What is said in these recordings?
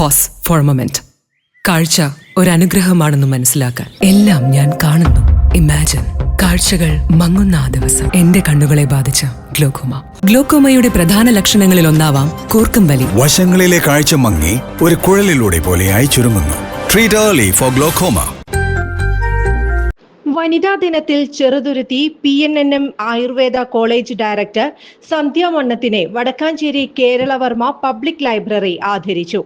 Pose four A moment. കാഴ്ച ഒരനുഗ്രഹമാണെന്ന് മനസ്സിലാക്കാൻ എല്ലാം ഞാൻ കാണുന്നു. ഇമാജിൻ കാഴ്ചകൾ മങ്ങുന്ന ആ ദിവസം. എന്റെ കണ്ണുകളെ ബാധിച്ച ഗ്ലോക്കോമ. ഗ്ലോക്കോമയുടെ പ്രധാന ലക്ഷണങ്ങളിൽ ഒന്നാവാം കൂർക്കം വലി. വശങ്ങളിലെ കാഴ്ച മങ്ങി ഒരു കുഴലിലൂടെ പോലെയായി ചുരുങ്ങുന്നു. Treat early for glaucoma. വനിതാ ദിനത്തിൽ Cheruthuruthy PNNM Ayurveda college director Sandhya മണ്ണത്തിനെ വടക്കാഞ്ചേരി കേരളവർമ്മ പബ്ലിക് ലൈബ്രറി ആദരിച്ചു.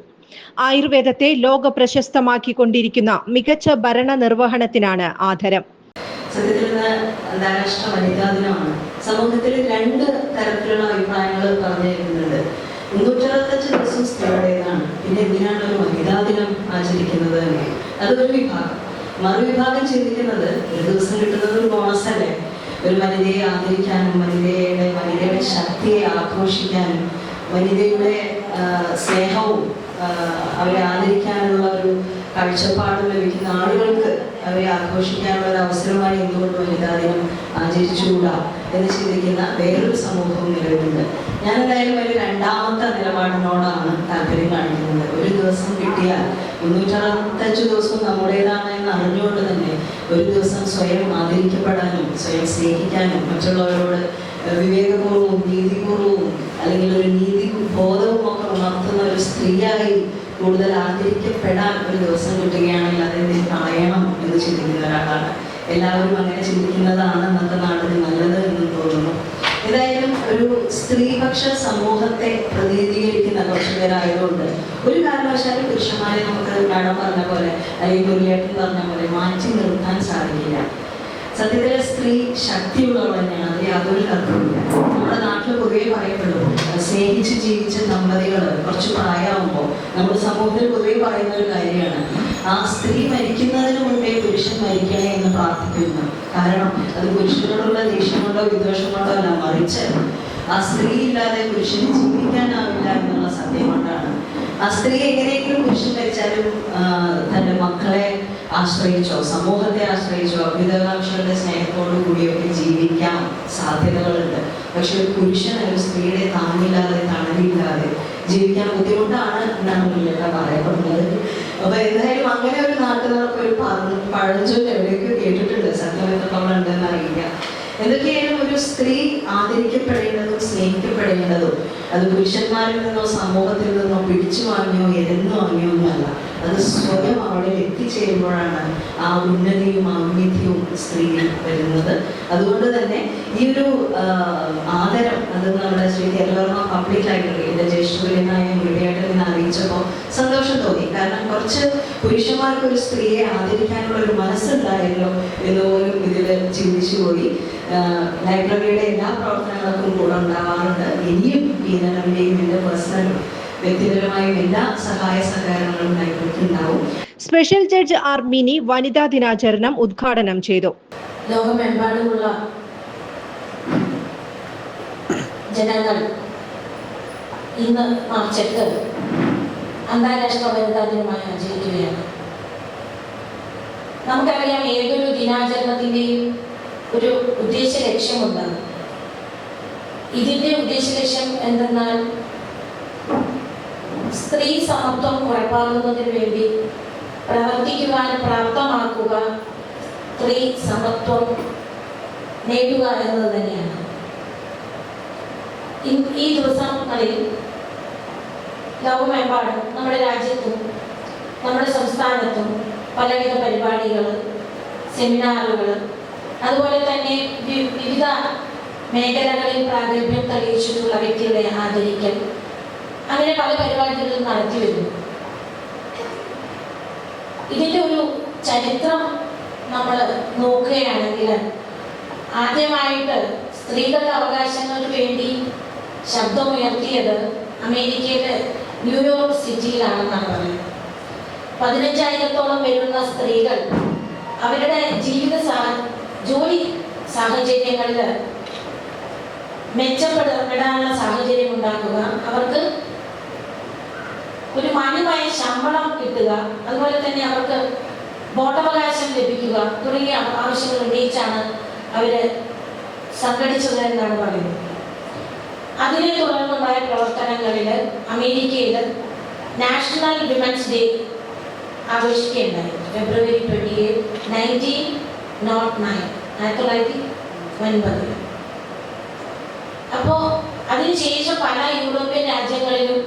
ആയുർവേദത്തെ ലോക പ്രശസ്തമാക്കിക്കൊണ്ടിരിക്കുന്ന മികച്ച ഭരണ നിർവഹണത്തിനാണ് ആദരം. അന്താരാഷ്ട്ര വനിതാ ദിനമാണ്. സമൂഹത്തിൽ രണ്ട് തരത്തിലുള്ള അഭിപ്രായങ്ങൾ പറഞ്ഞിരുന്നുണ്ട്. 365 ദിവസം സ്ത്രീയുടേതാണ്, പിന്നെ എന്തിനാണ് ഒരു വനിതാ ദിനം ആചരിക്കുന്നത് എന്ന്. അതൊരു വിഭാഗം. മറുവിഭാഗം ചിന്തിക്കുന്നത് ഒരു ദിവസം കിട്ടുന്നത് ഒരു ബോണസ് അല്ലേ, ഒരു വനിതയെ ആദരിക്കാനും വനിതയുടെ ശക്തിയെ ആഘോഷിക്കാനും വനിതയുടെ സ്നേഹവും അവരെ ആദരിക്കാനുള്ള ഒരു കാഴ്ചപ്പാടും ലഭിക്കുന്ന ആളുകൾക്ക് അവരെ ആഘോഷിക്കാനുള്ള ഒരു അവസരമായി എന്തുകൊണ്ട് വനിതാ ദിനം ആചരിച്ചുകൂടാ എന്ന് ചിന്തിക്കുന്ന വേറൊരു സമൂഹവും നിലവിലുണ്ട്. ഞാൻ എന്തായാലും ഒരു രണ്ടാമത്തെ നിലപാടിനോടാണ് താല്പര്യം കാണിക്കുന്നത്. ഒരു ദിവസം കിട്ടിയാൽ 365 ദിവസവും നമ്മുടേതാണ് എന്ന് അറിഞ്ഞുകൊണ്ട് തന്നെ ഒരു ദിവസം സ്വയം ആദരിക്കപ്പെടാനും സ്വയം സ്നേഹിക്കാനും മറ്റുള്ളവരോട് വിവേകപൂർവവും നീതിപൂർവവും അല്ലെങ്കിൽ ഒരു നീതി ബോധവും ഒക്കെ ഉണർത്തുന്ന ഒരു സ്ത്രീയായി കൂടുതൽ ആദരിക്കപ്പെടാൻ ഒരു ദിവസം കിട്ടുകയാണെങ്കിൽ അതെന്ത് കളയണം എന്ന് ചിന്തിക്കുന്ന ഒരാളാണ്. എല്ലാവരും അങ്ങനെ ചിന്തിക്കുന്നതാണ് ഇന്നത്തെ നാടിന് നല്ലത് എന്ന് തോന്നുന്നു. ഏതായാലും ഒരു സ്ത്രീപക്ഷ സമൂഹത്തെ പ്രതിനിധീകരിക്കുന്ന കർഷകരായതുകൊണ്ട് ഒരു കാരണവശാലും പുരുഷന്മാരെ നമുക്ക് മാഡം പറഞ്ഞ പോലെ അല്ലെങ്കിൽ മുരളിയേട്ടൻ പറഞ്ഞ പോലെ മാറ്റി നിർത്താൻ സാധിക്കില്ല. സത്യത്തിലെ സ്ത്രീ ശക്തിയുള്ളവൾ തന്നെയാണ്, അതിൽ യാതൊരു തർക്കമില്ല. നമ്മുടെ നാട്ടിൽ പൊതുവെ പറയപ്പെടും സ്നേഹിച്ച് ജീവിച്ച ദമ്പതികൾ കുറച്ച് പ്രായമാകുമ്പോൾ നമ്മുടെ സമൂഹത്തിൽ പൊതുവെ പറയുന്ന ഒരു കാര്യമാണ്, ആ സ്ത്രീ മരിക്കുന്നതിന് മുമ്പേ പുരുഷൻ മരിക്കണേ എന്ന് പ്രാർത്ഥിക്കുന്നു. കാരണം അത് പുരുഷനോടുള്ള ദേഷ്യം കൊണ്ടോ വിദ്വേഷം കൊണ്ടോ അല്ല, മറിച്ച് ആ സ്ത്രീ ഇല്ലാതെ പുരുഷന് ജീവിക്കാനാവില്ല എന്നുള്ള സത്യം കൊണ്ടാണ്. ആ സ്ത്രീ എങ്ങനെയെങ്കിലും പുരുഷൻ മരിച്ചാലും തൻ്റെ മക്കളെ ആശ്രയിച്ചോ സമൂഹത്തെ ആശ്രയിച്ചോ വിധവാംശങ്ങളുടെ സ്നേഹത്തോടു കൂടിയൊക്കെ ജീവിക്കാൻ സാധ്യതകളുണ്ട്. പക്ഷെ ഒരു പുരുഷൻ ഒരു സ്ത്രീയുടെ താങ്ങില്ലാതെ തണലില്ലാതെ ജീവിക്കാൻ ബുദ്ധിമുട്ടാണ് എന്നാണ് മുന്നിലൊക്കെ പറയപ്പെടുന്നത്. അപ്പൊ എന്തായാലും അങ്ങനെ ഒരു നാട്ടുകാർക്ക് ഒരു പഴഞ്ചൊല്ല് എവിടെയൊക്കെ കേട്ടിട്ടുണ്ട്, സത്യം എത്രത്തോളം ഉണ്ടെന്ന് അറിയില്ല. എന്തൊക്കെയായാലും ഒരു സ്ത്രീ ആദരിക്കപ്പെടേണ്ടതും സ്നേഹിക്കപ്പെടേണ്ടതും അത് പുരുഷന്മാരിൽ നിന്നോ സമൂഹത്തിൽ നിന്നോ പിടിച്ചു വാങ്ങിയോ എരന്നു വാങ്ങിയോ ഒന്നുമല്ല, അത് സ്വയം അവിടെ എത്തിച്ചേരുമ്പോഴാണ് ആ ഉന്നതിയും ഔന്നത്യവും സ്ത്രീയിൽ വരുന്നത്. അതുകൊണ്ട് തന്നെ ഈ ഒരു ആദരം അത് നമ്മുടെ ശ്രീ കേരളവർമ്മ പബ്ലിക് ലൈബ്രറിയുടെ ജ്യേഷ്ഠനായ മുരളിയേട്ടൻ എന്ന് അറിയിച്ചപ്പോൾ സന്തോഷം തോന്നി. കാരണം കുറച്ച് പുരുഷന്മാർക്ക് ഒരു സ്ത്രീയെ ആദരിക്കാനുള്ള ഒരു മനസ്സുണ്ടായല്ലോ എന്നുപോലും ഇതിൽ ചിന്തിച്ചു പോയി. ലൈബ്രറിയുടെ എല്ലാ പ്രവർത്തനങ്ങൾക്കും കൂടെ ഉണ്ടാവാറുണ്ട്. ഇനിയും PNNMന്റെയും എൻ്റെ പേഴ്സണൽ വ്യക്തിപരമായും എല്ലാ സഹായ സഹകരണങ്ങളും ലൈബ്രറിക്ക് ഉണ്ടാവും. സ്പെഷ്യൽ ജഡ്ജ് ആർ മിനി വനിതാ ദിനാചരണം ഉദ്ഘാടനം ചെയ്തു. ലോകമെമ്പാടുമുള്ള ജനങ്ങൾ ഇന്ന് മാർച്ച് 8 അന്താരാഷ്ട്ര വനിതാ ദിനമായി ആചരിക്കുകയാണ്. നമുക്കറിയാം ഏതൊരു ദിനാചരണത്തിൻ്റെയും ഒരു ഉദ്ദേശ ലക്ഷ്യമുണ്ട്. ഇതിൻ്റെ ഉദ്ദേശ ലക്ഷ്യം എന്തെന്നാൽ സ്ത്രീ സമത്വം ഉറപ്പാക്കുന്നതിന് വേണ്ടി പ്രവർത്തിക്കുവാൻ പ്രാപ്തമാക്കുക, സ്ത്രീ സമത്വം നേടുക എന്നത് തന്നെയാണ്. ഈ ദിവസങ്ങളിൽ ലോകമെമ്പാടും നമ്മുടെ രാജ്യത്തും നമ്മുടെ സംസ്ഥാനത്തും പലവിധ പരിപാടികൾ, സെമിനാറുകൾ, അതുപോലെ തന്നെ വിവിധ മേഖലകളിൽ പ്രാഗൽഭ്യം തെളിയിച്ചിട്ടുള്ള വ്യക്തികളെ ആദരിക്കൽ, അങ്ങനെ പല പരിപാടികളും നടത്തി വരുന്നു. ഇതിൻ്റെ ഒരു ചരിത്രം നമ്മൾ നോക്കുകയാണെങ്കിൽ ആദ്യമായിട്ട് സ്ത്രീകളുടെ അവകാശങ്ങൾക്ക് വേണ്ടി ശബ്ദമുയർത്തിയത് അമേരിക്കയിലെ ന്യൂയോർക്ക് സിറ്റിയിലാണെന്നാണ് പറയുന്നത്. 15,000-ഓളം വരുന്ന സ്ത്രീകൾ അവരുടെ ജോലി സാഹചര്യങ്ങളിൽ മെച്ചപ്പെടാനുള്ള സാഹചര്യം ഉണ്ടാക്കുക, അവർക്ക് ഒരു മാന്യമായ ശമ്പളം കിട്ടുക, അതുപോലെ തന്നെ അവർക്ക് വോട്ടവകാശം ലഭിക്കുക തുടങ്ങിയ ആവശ്യങ്ങൾ ഉന്നയിച്ചാണ് അവര് സംഘടിച്ചത് എന്നാണ് പറയുന്നത്. അതിനെ തുടർന്നുണ്ടായ പ്രവർത്തനങ്ങളിൽ അമേരിക്കയിൽ നാഷണൽ വിമൻസ് ഡേ ആഘോഷിക്കുകയുണ്ടായി ഫെബ്രുവരി 28, 1909. അപ്പോൾ അതിനുശേഷം പല യൂറോപ്യൻ രാജ്യങ്ങളിലും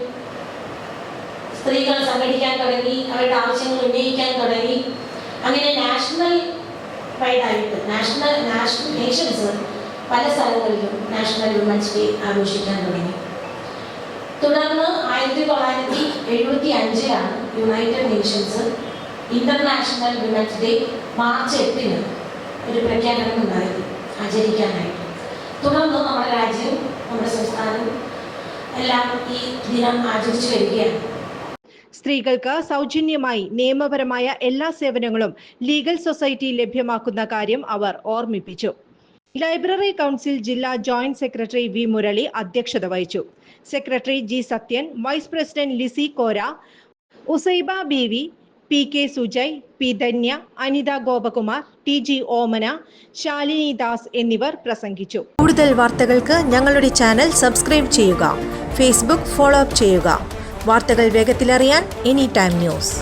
സ്ത്രീകൾ സംഘടിക്കാൻ തുടങ്ങി, അവരുടെ ആവശ്യങ്ങൾ ഉന്നയിക്കാൻ തുടങ്ങി. അങ്ങനെ നാഷണൽ വൈഡായിട്ട് നേഷൻസ് പല സ്ഥലങ്ങളിലും നാഷണൽ വിമൻസ് ഡേ ആഘോഷിക്കാൻ തുടങ്ങി. തുടർന്ന് 1975 United Nations international women's day March 8 ഒരു പ്രഖ്യാപനം ഉണ്ടായത് ആചരിക്കാനായിട്ട്. തുടർന്ന് നമ്മുടെ രാജ്യവും നമ്മുടെ സംസ്ഥാനവും എല്ലാം ഈ ദിനം ആചരിച്ചു വരികയാണ്. സ്ത്രീകൾക്ക് സൗജന്യമായി നിയമപരമായ എല്ലാ സേവനങ്ങളും ലീഗൽ സൊസൈറ്റി ലഭ്യമാക്കുന്ന കാര്യം അവർ ഓർമ്മിപ്പിച്ചു. ലൈബ്രറി കൗൺസിൽ ജില്ലാ ജോയിന്റ് സെക്രട്ടറി വി മുരളി അധ്യക്ഷത വഹിച്ചു. Secretary G Sathyan, vice president Lissy Kora, Usaiba Beevi, P K Sujay, P Dhanya, Anitha Gopakumar, T G Omana, Shalini Das എന്നിവർ പ്രസംഗിച്ചു. കൂടുതൽ വാർത്തകൾക്ക് ഞങ്ങളുടെ ചാനൽ സബ്സ്ക്രൈബ് ചെയ്യുക. ഫേസ്ബുക്ക് ഫോളോ അപ്പ് ചെയ്യുക. വാർത്തകൾ വേഗത്തിലറിയാൻ എനി ടൈം ന്യൂസ്.